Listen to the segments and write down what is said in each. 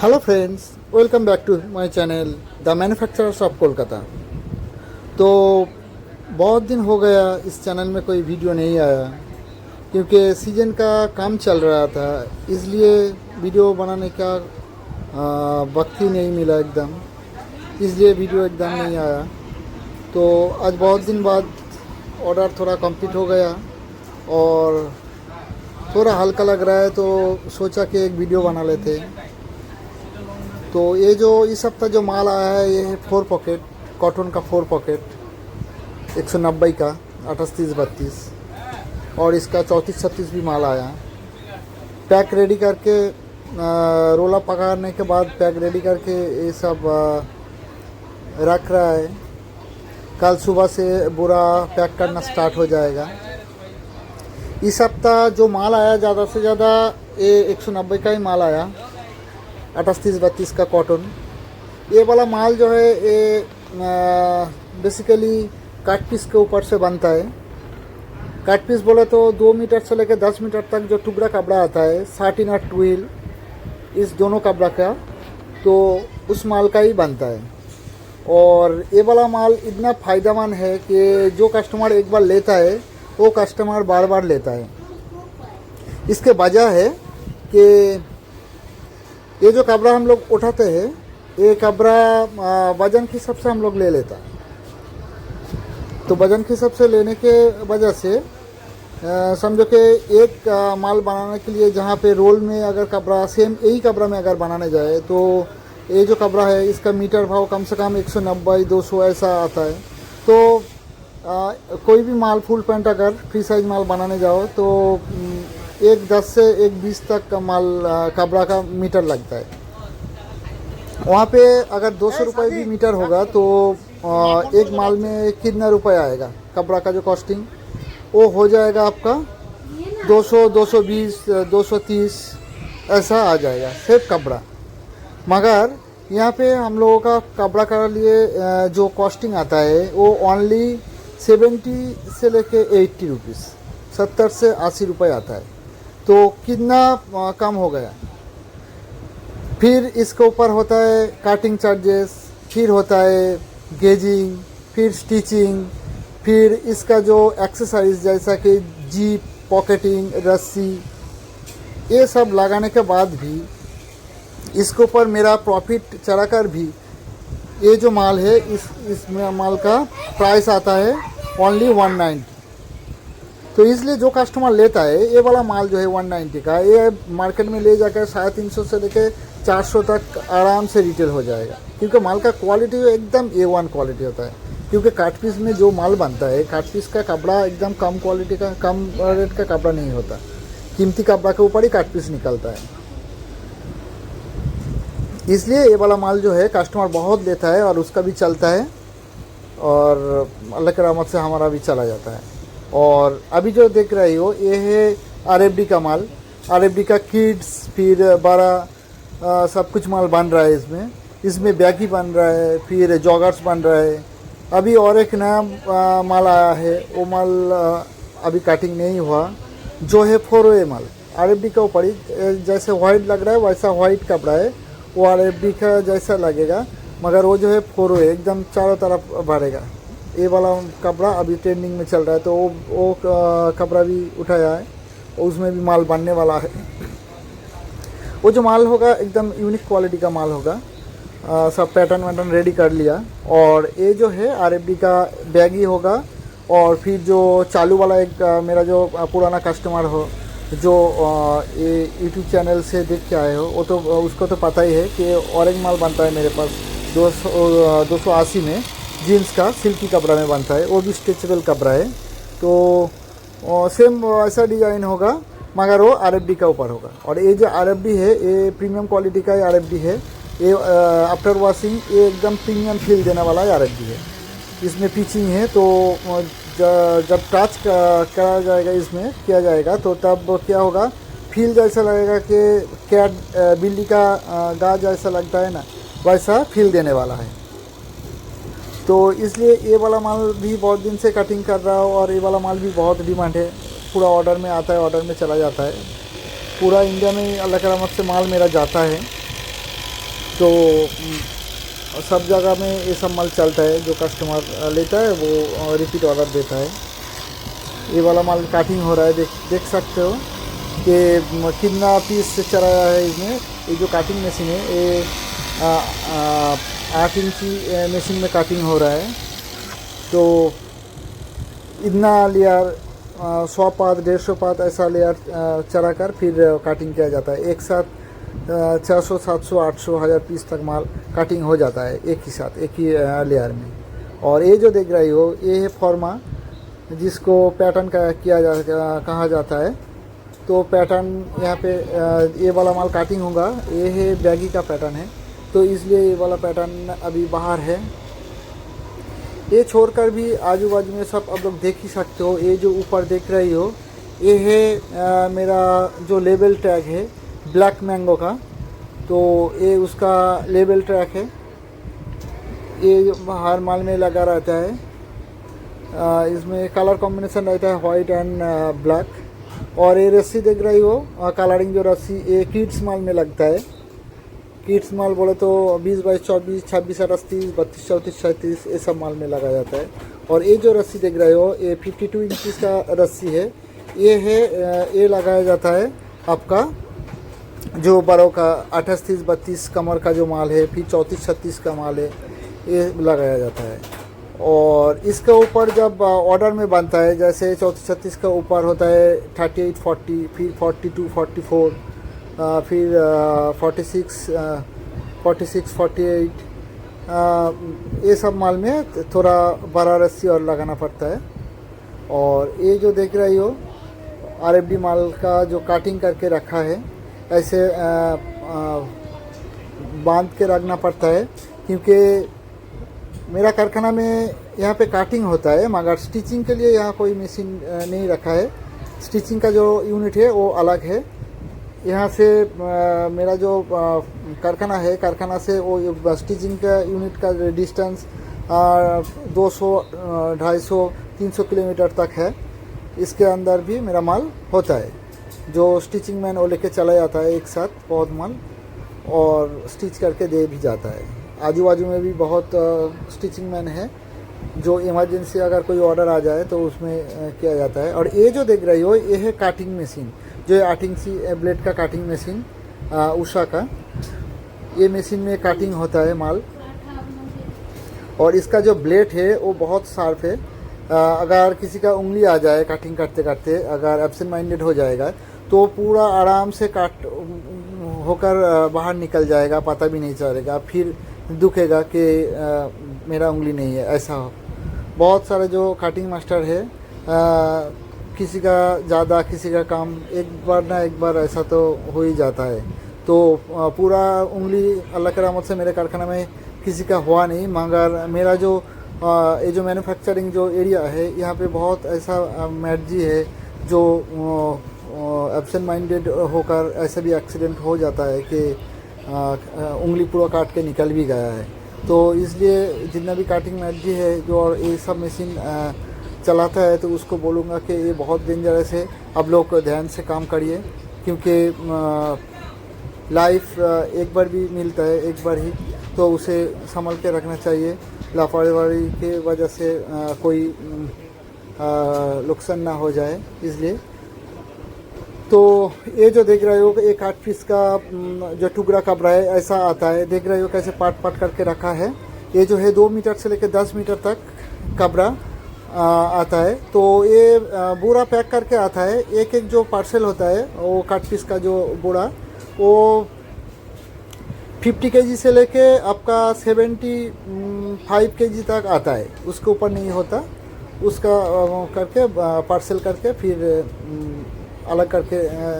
Hello friends, welcome back to my channel the manufacturers of Kolkata. तो बहुत दिन हो गया इस चैनल में कोई वीडियो नहीं आया क्योंकि सीज़न का काम चल रहा था, इसलिए वीडियो बनाने का वक्त ही नहीं मिला एकदम, इसलिए वीडियो एकदम नहीं आया। तो आज बहुत दिन बाद ऑर्डर थोड़ा कंप्लीट हो गया और थोड़ा हल्का लग रहा है, तो सोचा कि एक वीडियो बना लेते। तो ये जो इस हफ्ता जो माल आया है ये है 4 पॉकेट कॉटन का 4 पॉकेट 190 का 28 30 32 और इसका 34 36 भी माल आया। पैक रेडी करके रोला पकाने के बाद पैक रेडी करके ये सब रख रहा है। कल सुबह से पूरा पैक करना स्टार्ट हो जाएगा। इस हफ्ता जो माल आया ज़्यादा से ज़्यादा ये 190 का ही माल आया, 38 32 का कॉटन। ये वाला माल जो है ये बेसिकली काट पीस के ऊपर से बनता है। काट पीस बोले तो 2 मीटर से लेकर 10 मीटर तक जो टुकड़ा कपड़ा आता है 13 और 12, इस दोनों कपड़ा का तो उस माल का ही बनता है। और ये वाला माल इतना फ़ायदेमंद है कि जो कस्टमर एक बार लेता है वो कस्टमर बार बार लेता है। इसके वजह है कि ये जो कपड़ा हम लोग उठाते हैं ये कपड़ा वजन के हिसाब से हम लोग ले लेता है। तो वजन के हिसाब से लेने के वजह से समझो कि एक माल बनाने के लिए जहाँ पे रोल में अगर कपड़ा सेम यही कपड़ा में अगर बनाने जाए तो ये जो कपड़ा है इसका मीटर भाव कम से कम 190 200 ऐसा आता है। तो कोई भी माल फुल पैंट अगर फ्री साइज माल बनाने जाओ तो 1.10 से 1.20 तक का माल कपड़ा का मीटर लगता है। वहाँ पे अगर 200 रुपये भी मीटर होगा तो एक माल में कितना रुपये आएगा कपड़ा का जो कॉस्टिंग वो हो जाएगा आपका 200 220 230 ऐसा आ जाएगा सिर्फ कपड़ा। मगर यहाँ पे हम लोगों का कपड़ा का लिए जो कॉस्टिंग आता है वो ओनली 70 से लेके 80 रुपीज़ 70 से 80 रुपये आता है। तो कितना कम हो गया। फिर इसके ऊपर होता है काटिंग चार्जेस, फिर होता है गेजिंग, फिर स्टिचिंग, फिर इसका जो एक्सेसरीज जैसा कि जीप पॉकेटिंग रस्सी ये सब लगाने के बाद भी इसके ऊपर मेरा प्रॉफिट चढ़ाकर भी ये जो माल है इस माल का प्राइस आता है ओनली 190। तो इसलिए जो कस्टमर लेता है ये वाला माल जो है 190 का ये मार्केट में ले जाकर 350 से लेकर 400 तक आराम से रिटेल हो जाएगा, क्योंकि माल का क्वालिटी एकदम A1 क्वालिटी होता है। क्योंकि काट पीस में जो माल बनता है काट पीस का कपड़ा एकदम कम क्वालिटी का कम रेट का कपड़ा नहीं होता, कीमती कपड़ा के ऊपर ही काट पीस निकलता है। इसलिए ये वाला माल जो है कस्टमर बहुत लेता है और उसका भी चलता है और अल्लाह की रहमत से हमारा भी चला जाता है। और अभी जो देख रही हो ये है RFD का माल, RFD का किड्स फिर बड़ा सब कुछ माल बन रहा है। इसमें बैगी बन रहा है, फिर जॉगर्स बन रहा है। अभी और एक नया माल आया है, वो माल अभी कटिंग नहीं हुआ, जो है 4OA माल RFD का ऊपर ही जैसे वाइट लग रहा है वैसा वाइट कपड़ा है, वो RFD का जैसा लगेगा, मगर वो जो है 4OA एकदम चारों तरफ भरेगा। ये वाला कपड़ा अभी ट्रेंडिंग में चल रहा है, तो वो कपड़ा भी उठाया है, उसमें भी माल बनने वाला है। वो जो माल होगा एकदम यूनिक क्वालिटी का माल होगा। सब पैटर्न वैटर्न रेडी कर लिया। और ये जो है RFD का बैगी होगा। और फिर जो चालू वाला एक मेरा जो पुराना कस्टमर हो जो ये यूट्यूब चैनल से देख के आए हो वो तो उसको तो पता ही है कि ऑरेंज माल बनता है मेरे पास 280 में, जीन्स का सिल्की कपड़ा में बनता है, वो भी स्ट्रेचेबल कपड़ा है। तो सेम ऐसा डिज़ाइन होगा मगर वो RFD का ऊपर होगा। और ये जो RFD है ये प्रीमियम क्वालिटी का RFD है। ये आफ्टर वॉशिंग ये एकदम प्रीमियम फील देने वाला RFD है। इसमें पिचिंग है, तो जब टच करा जाएगा इसमें किया जाएगा तो तब क्या होगा, फील जैसा लगेगा कि कैट बिल्ली का गाज जैसा लगता है ना, वैसा फील देने वाला है। तो इसलिए ये वाला माल भी बहुत दिन से कटिंग कर रहा हूँ और ये वाला माल भी बहुत डिमांड है। पूरा ऑर्डर में आता है, ऑर्डर में चला जाता है। पूरा इंडिया में अल्लाह की रहमत से माल मेरा जाता है। तो सब जगह में ये सब माल चलता है, जो कस्टमर लेता है वो रिपीट ऑर्डर देता है। ये वाला माल काटिंग हो रहा है, देख सकते हो कि कितना पीस चढ़ाया है इसमें। ये जो काटिंग मशीन है ये 8 इंची मशीन में काटिंग हो रहा है। तो इतना लेयर 100 पात 150 पात ऐसा लेयर चढ़ा कर फिर काटिंग किया जाता है। एक साथ 600 700 800 1000 पीस तक माल कटिंग हो जाता है एक ही साथ, एक ही लेयर में। और ये जो देख रही हो ये है फॉर्मा, जिसको पैटर्न का कहा जाता है। तो पैटर्न यहाँ पे ये वाला माल काटिंग होगा, ये है बैगी का पैटर्न है, तो इसलिए ये वाला पैटर्न अभी बाहर है। ये छोड़कर भी आजू बाजू में सब आप लोग देख ही सकते हो। ये जो ऊपर देख रही हो ये है मेरा जो लेबल टैग है ब्लैक मैंगो का, तो ये उसका लेबल टैग है। ये हर माल में लगा रहता है। इसमें कलर कॉम्बिनेशन रहता है वाइट एंड ब्लैक। और ये रस्सी देख रही हो कलरिंग जो रस्सी, ये किड्स माल में लगता है। किड्स माल बोले तो 20 22 24 26 28 30 32 34 36 ये सब माल में लगाया जाता है। और ये जो रस्सी देख रहे हो ये 52 इंचज़ का रस्सी है। ये है ये लगाया जाता है आपका जो बड़ों का 28 30 32 कमर का जो माल है, फिर 34 36 का माल है, ये लगाया जाता है। और इसके ऊपर जब ऑर्डर में बनता है, जैसे 34 36 का ऊपर होता है 38 40, फिर 42 44, फिर 46 48, ये सब माल में थोड़ा बड़ा रस्सी और लगाना पड़ता है। और ये जो देख रही हो RFD माल का जो काटिंग करके रखा है, ऐसे बांध के रखना पड़ता है, क्योंकि मेरा कारखाना में यहाँ पे काटिंग होता है, मगर स्टिचिंग के लिए यहाँ कोई मशीन नहीं रखा है। स्टिचिंग का जो यूनिट है वो अलग है। यहाँ से मेरा जो कारखाना है, कारखाना से वो स्टिचिंग का यूनिट का डिस्टेंस 200 250 300 किलोमीटर तक है। इसके अंदर भी मेरा माल होता है। जो स्टिचिंग मैन वो लेके चला जाता है एक साथ बहुत माल, और स्टिच करके दे भी जाता है। आजू बाजू में भी बहुत स्टिचिंग मैन है, जो इमरजेंसी अगर कोई ऑर्डर आ जाए तो उसमें किया जाता है। और ये जो देख रही हो ये है काटिंग मशीन, जो 8 इंची ब्लेड का काटिंग मशीन उषा का। ये मशीन में काटिंग होता है माल। और इसका जो ब्लेड है वो बहुत शार्प है। अगर किसी का उंगली आ जाए काटिंग करते करते, अगर एब्सेंट माइंडेड हो जाएगा तो पूरा आराम से काट होकर बाहर निकल जाएगा, पता भी नहीं चलेगा, फिर दुखेगा कि मेरा उंगली नहीं है, ऐसा हो। बहुत सारे जो काटिंग मास्टर है, किसी का ज़्यादा किसी का कम, एक बार ना एक बार ऐसा तो हो ही जाता है। तो पूरा उंगली अल्लाह की रहमत से मेरे कारखाना में किसी का हुआ नहीं, मगर मेरा जो ये जो मैन्युफैक्चरिंग जो एरिया है यहाँ पे बहुत ऐसा मैडजी है जो एब्सेंट माइंडेड होकर ऐसा भी एक्सीडेंट हो जाता है कि उंगली पूरा काट के निकल भी गया है। तो इसलिए जितना भी काटिंग मैडजी है जो और ये सब मशीन चलाता है, तो उसको बोलूँगा कि ये बहुत डेंजरस है। आप लोग ध्यान से काम करिए, क्योंकि लाइफ एक बार भी मिलता है, एक बार ही, तो उसे संभल के रखना चाहिए। लापरवाही के वजह से कोई नुकसान ना हो जाए, इसलिए। तो ये जो देख रहे हो एक 8 पीस का जो टुकड़ा कपड़ा है ऐसा आता है, देख रहे हो कैसे पार्ट पार्ट करके रखा है। ये जो है 2 मीटर से लेकर 10 मीटर तक कपड़ा आता है। तो ये बोरा पैक करके आता है। एक एक जो पार्सल होता है वो कट पीस का जो बोरा, वो 50 केजी से लेके आपका 75 केजी तक आता है, उसके ऊपर नहीं होता। उसका करके पार्सल करके फिर अलग करके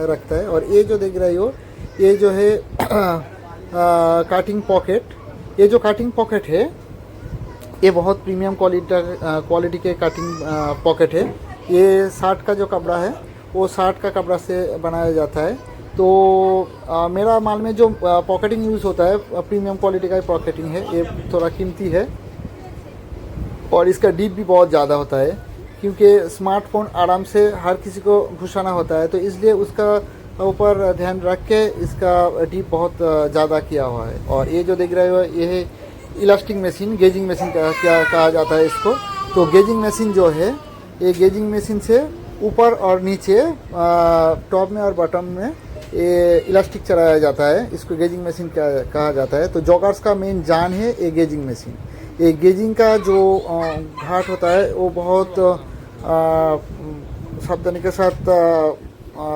रखता है। और ये जो देख रही हो ये जो है कटिंग पॉकेट। ये जो कटिंग पॉकेट है ये बहुत प्रीमियम क्वालिटी के कटिंग पॉकेट है। ये 60 का जो कपड़ा है वो 60 का कपड़ा से बनाया जाता है। तो मेरा माल में जो पॉकेटिंग यूज़ होता है प्रीमियम क्वालिटी का पॉकेटिंग है, ये थोड़ा कीमती है। और इसका डीप भी बहुत ज़्यादा होता है, क्योंकि स्मार्टफोन आराम से हर किसी को घुसाना होता है, तो इसलिए उसका ऊपर ध्यान रख के इसका डीप बहुत ज़्यादा किया हुआ है। और ये जो देख रहे हो ये है इलास्टिक मशीन, गेजिंग मशीन का क्या कहा जाता है इसको। तो गेजिंग मशीन जो है ये गेजिंग मशीन से ऊपर और नीचे टॉप में और बॉटम में ये इलास्टिक चलाया जाता है, इसको गेजिंग मशीन कहा जाता है। तो जॉगर्स का मेन जान है ये गेजिंग मशीन। ये गेजिंग का जो घाट होता है वो बहुत सावधानी के साथ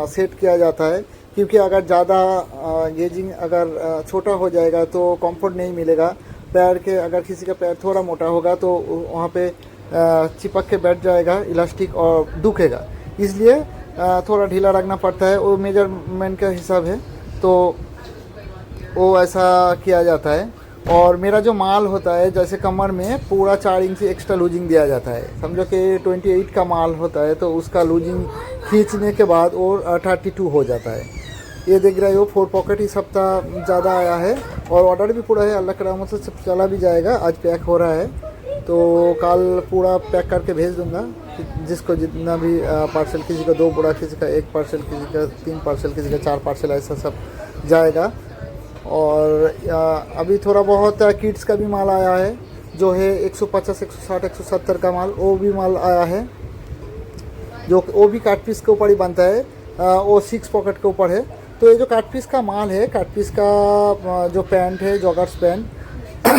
सेट किया जाता है, क्योंकि अगर ज़्यादा गेजिंग अगर छोटा हो जाएगा तो कंफर्ट नहीं मिलेगा पैर के। अगर किसी का पैर थोड़ा मोटा होगा तो वहाँ पे चिपक के बैठ जाएगा इलास्टिक और दुखेगा, इसलिए थोड़ा ढीला रखना पड़ता है। वो मेजरमेंट का हिसाब है तो वो ऐसा किया जाता है। और मेरा जो माल होता है जैसे कमर में पूरा 4 इंच एक्स्ट्रा लूजिंग दिया जाता है। समझो कि 28 का माल होता है तो उसका लूजिंग खींचने के बाद और 32 हो जाता है। ये देख रहे हो 4 पॉकेट इस हफ्ता ज़्यादा आया है और ऑर्डर भी पूरा है, अल्लाह की रहमत से सब चला भी जाएगा। आज पैक हो रहा है तो कल पूरा पैक करके भेज दूंगा। जिसको जितना भी पार्सल, किसी का 2 बोरा, किसी का 1 पार्सल, किसी का 3 पार्सल, किसी का 4 पार्सल, ऐसा सब जाएगा। और अभी थोड़ा बहुत किड्स का भी माल आया है जो है 150, 160, 170 का माल, वो भी माल आया है जो वो भी काट पीस के ऊपर ही बनता है, वो 6 पॉकेट के ऊपर है। तो ये जो काट पीस का माल है, काट पीस का जो पैंट है जॉगर्स पैंट,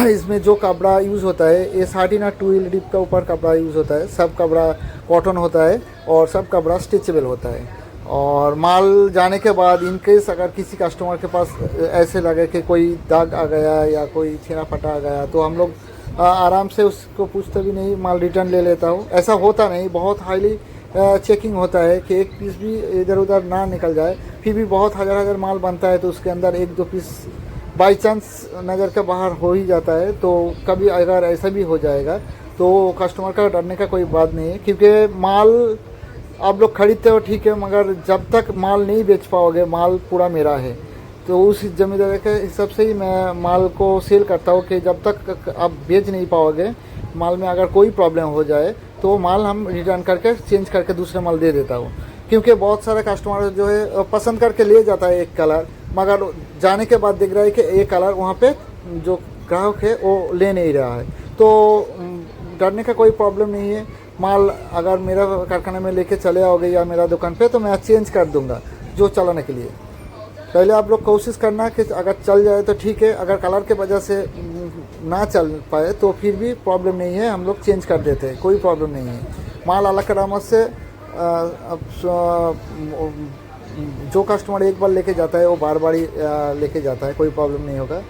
इसमें जो कपड़ा यूज़ होता है ये 13 2 व्हील डिप का ऊपर कपड़ा यूज़ होता है। सब कपड़ा कॉटन होता है और सब कपड़ा स्ट्रेचेबल होता है। और माल जाने के बाद इनकेस अगर किसी कस्टमर के पास ऐसे लगे कि कोई दाग आ गया या कोई छेना फटा आ गया तो हम लोग आराम से उसको पूछते भी नहीं, माल रिटर्न ले लेता हूँ। ऐसा होता नहीं, बहुत हाईली चेकिंग होता है कि एक पीस भी इधर उधर ना निकल जाए। फिर भी बहुत हज़ार माल बनता है तो उसके अंदर 1-2 पीस बाई चांस नज़र के बाहर हो ही जाता है। तो कभी अगर ऐसा भी हो जाएगा तो कस्टमर का डरने का कोई बात नहीं है, क्योंकि माल आप लोग खरीदते हो ठीक है, मगर जब तक माल नहीं बेच पाओगे माल पूरा मेरा है। तो उस जिम्मेदारी के हिसाब से ही मैं माल को सेल करता हूँ कि जब तक आप बेच नहीं पाओगे, माल में अगर कोई प्रॉब्लम हो जाए तो माल हम रिटर्न करके चेंज करके दूसरे माल दे देता हूँ। क्योंकि बहुत सारे कस्टमर जो है पसंद करके ले जाता है एक कलर, मगर जाने के बाद देख रहा है कि एक कलर वहाँ पे जो ग्राहक है वो ले नहीं रहा है। तो डरने का कोई प्रॉब्लम नहीं है। माल अगर मेरा कारखाने में लेके चले आओगे या मेरा दुकान पे तो मैं चेंज कर दूंगा जो चलाने के लिए। पहले आप लोग कोशिश करना कि अगर चल जाए तो ठीक है, अगर कलर के वजह से ना चल पाए तो फिर भी प्रॉब्लम नहीं है, हम लोग चेंज कर देते हैं, कोई प्रॉब्लम नहीं है। माल अल्लाह की रहमत से जो कस्टमर एक बार लेके जाता है वो बार बार ही लेके जाता है, कोई प्रॉब्लम नहीं होगा।